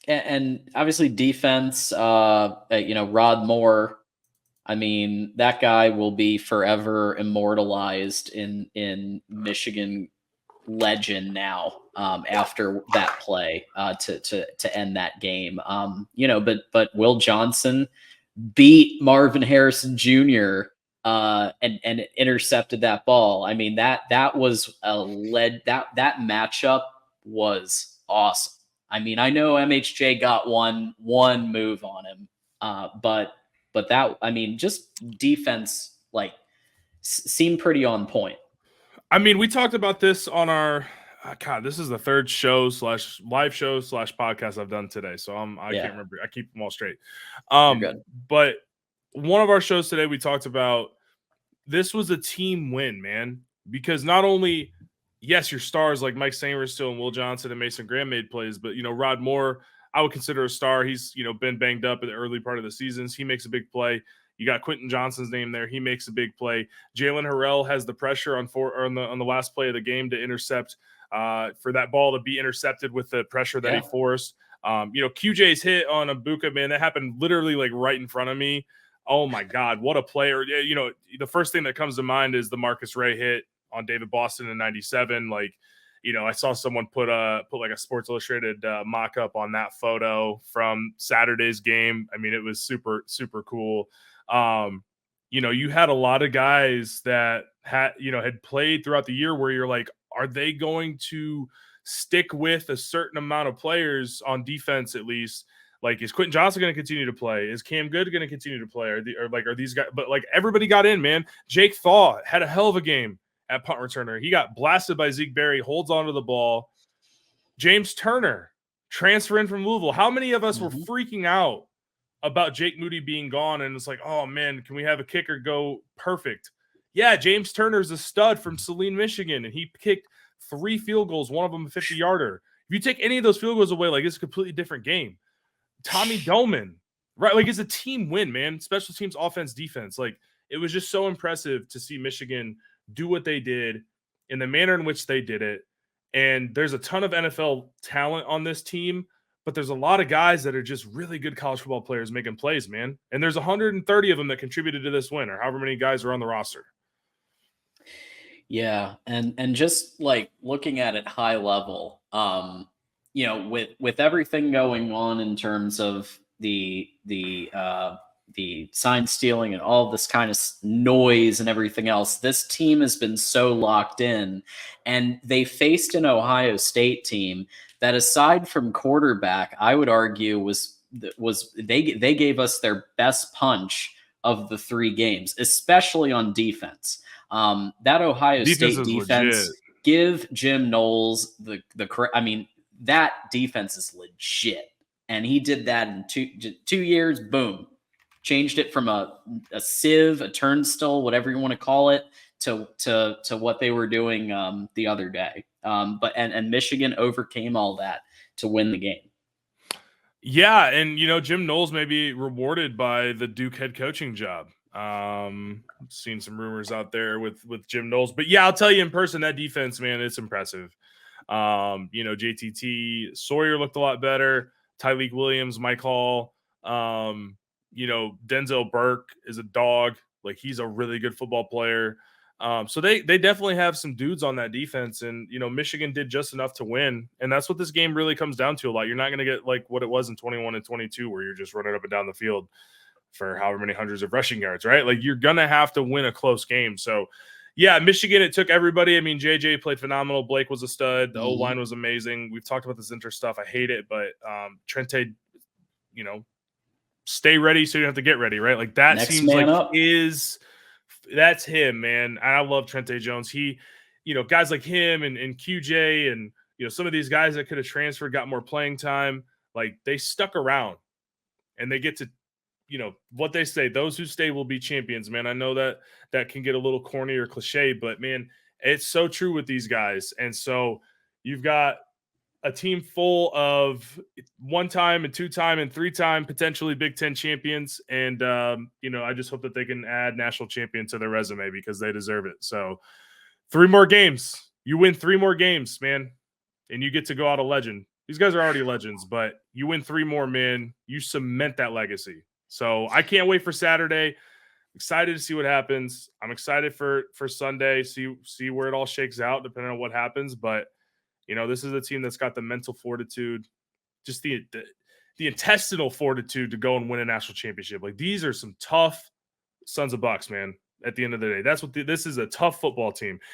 And obviously defense, Rod Moore. I mean, that guy will be forever immortalized in Michigan legend now, after that play, to end that game. But Will Johnson beat Marvin Harrison Jr. And intercepted that ball. I mean, that was that matchup was awesome. I mean, I know MHJ got one move on him, but that, I mean, just defense, like, seemed pretty on point. I mean, we talked about this on our God. This is the third show / live show / podcast I've done today, so I can't remember. I keep them all straight. You're good. But one of our shows today, we talked about this was a team win, man, because not only yes, your stars like Mike Sainristil and Will Johnson and Mason Graham made plays, but Rod Moore, I would consider a star. He's been banged up in the early part of the seasons. He makes a big play. You got Quentin Johnson's name there. He makes a big play. Jalen Harrell has the pressure on the last play of the game to intercept, for that ball to be intercepted with the pressure that he forced. QJ's hit on Abuka, man, that happened literally like right in front of me. Oh my God, what a player. The first thing that comes to mind is the Marcus Ray hit on David Boston in 97. Like, I saw someone put like a Sports Illustrated mock-up on that photo from Saturday's game. I mean, it was super, super cool. You had a lot of guys that had played throughout the year where you're like, are they going to stick with a certain amount of players on defense at least? Like, is Quentin Johnson going to continue to play? Is Cam Good going to continue to play? Are these guys? But like, everybody got in, man. Jake Thaw had a hell of a game at punt returner. He got blasted by Zeke Berry, holds onto the ball. James Turner transferring from Louisville. How many of us were freaking out about Jake Moody being gone? And it's like, oh man, can we have a kicker go perfect? Yeah, James Turner's a stud from Saline, Michigan, and he kicked 3 field goals, one of them a 50-yarder. If you take any of those field goals away, like, it's a completely different game. Tommy Doman, right? Like, it's a team win, man. Special teams, offense, defense. Like, it was just so impressive to see Michigan do what they did in the manner in which they did it. And there's a ton of NFL talent on this team, but there's a lot of guys that are just really good college football players making plays, man. And there's 130 of them that contributed to this win, or however many guys are on the roster. Yeah, and just like looking at it high level, with everything going on in terms of the sign stealing and all this kind of noise and everything else, this team has been so locked in, and they faced an Ohio State team that, aside from quarterback, I would argue was they gave us their best punch of the 3 games, especially on defense. That Ohio State defense, give Jim Knowles the I mean, that defense is legit, and he did that in 2 years. Boom, changed it from a sieve, a turnstile, whatever you want to call it, to what they were doing the other day. But Michigan overcame all that to win the game. Yeah, and Jim Knowles may be rewarded by the Duke head coaching job. Seen some rumors out there with Jim Knowles, but yeah, I'll tell you in person, that defense, man, it's impressive. JTT Sawyer looked a lot better. Tyleik Williams, Mike Hall, Denzel Burke is a dog. Like, he's a really good football player. So they definitely have some dudes on that defense, and Michigan did just enough to win, and that's what this game really comes down to a lot. You're not going to get like what it was in 21 and 22, where you're just running up and down the field for however many hundreds of rushing yards, right? Like, you're going to have to win a close game. So, yeah, Michigan, it took everybody. I mean, JJ played phenomenal. Blake was a stud. The O-line was amazing. We've talked about this Inter stuff. I hate it, but Trente, stay ready so you don't have to get ready, right? Like, that Next seems like up. That's him, man. I love Trente Jones. He, guys like him and QJ and, some of these guys that could have transferred, got more playing time. Like, they stuck around, and they get to, what they say, those who stay will be champions, man. I know that can get a little corny or cliche, but man, it's so true with these guys. And so you've got a team full of 1-time and 2-time and 3-time potentially Big Ten champions. And, I just hope that they can add national champion to their resume, because they deserve it. So 3 more games, you win 3 more games, man, and you get to go out a legend. These guys are already legends, but you win 3 more, man, you cement that legacy. So I can't wait for Saturday. Excited to see what happens. I'm excited for Sunday, see where it all shakes out, depending on what happens. But this is a team that's got the mental fortitude, just the intestinal fortitude to go and win a national championship. Like, these are some tough sons of bucks, man. At the end of the day, that's what this is, a tough football team.